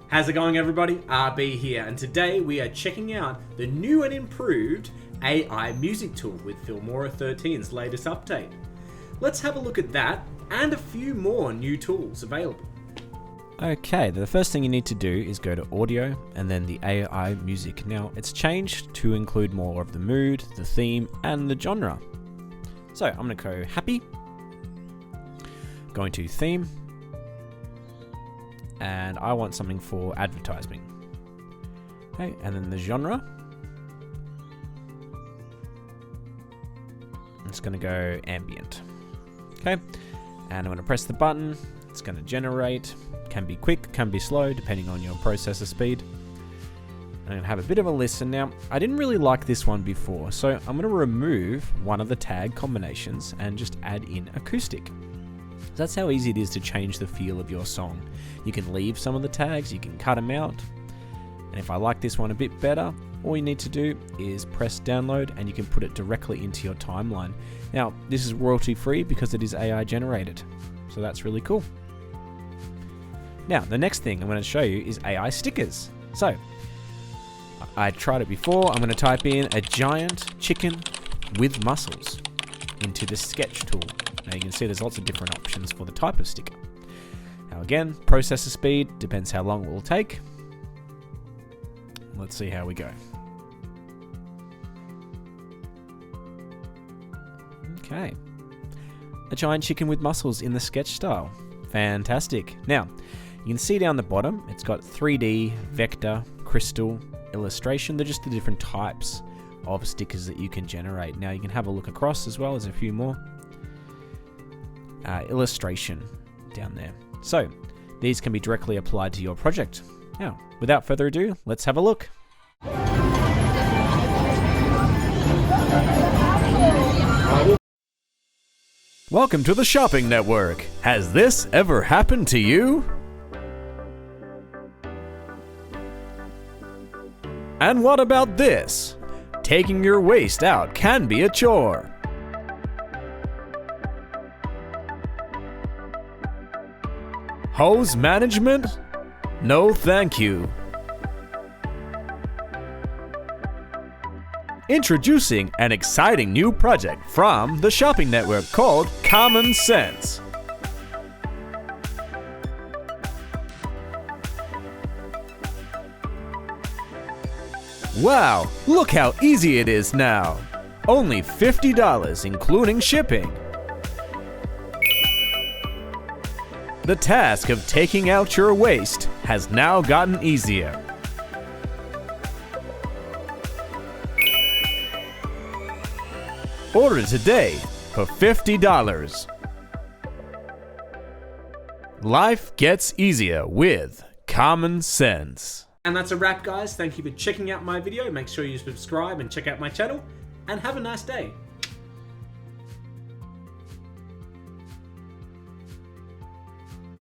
How's it going, everybody? RB here, and today we are checking out the new and improved AI music tool with Filmora 13's latest update. Let's have a look at that and a few more new tools available. Okay, the first thing you need to do is go to audio and then the AI music. Now it's changed to include more of the mood, the theme, and the genre. So I'm going to go happy, going to theme, and I want something for advertising. Okay, and then the genre. It's going to go ambient. Okay, and I'm going to press the button. It's going to generate. Can be quick, can be slow, depending on your processor speed. I'm going to have a bit of a listen now. I didn't really like this one before, so I'm going to remove one of the tag combinations and just add in acoustic. That's how easy it is to change the feel of your song. You can leave some of the tags, you can cut them out. And if I like this one a bit better, all you need to do is press download and you can put it directly into your timeline. Now, this is royalty free because it is AI generated. So that's really cool. Now, the next thing I'm going to show you is AI stickers. So, I tried it before. I'm going to type in a giant chicken with muscles into the sketch tool. Now you can see there's lots of different options for the type of sticker. Now again, processor speed depends how long it will take. Let's see how we go. Okay. A giant chicken with muscles in the sketch style. Fantastic. Now, you can see down the bottom, it's got 3D, vector, crystal, illustration. They're just the different types of stickers that you can generate. Now you can have a look across as well as a few more. Illustration down there. So these can be directly applied to your project. Now, without further ado, let's have a look. Welcome to the Shopping Network. Has this ever happened to you? And what about this? Taking your waste out can be a chore. Hose management? No thank you. Introducing an exciting new project from the Shopping Network called Common Sense. Wow, look how easy it is now. Only $50 including shipping. The task of taking out your waste has now gotten easier. Order today for $50. Life gets easier with Common Sense. And that's a wrap, guys. Thank you for checking out my video. Make sure you subscribe and check out my channel, and have a nice day.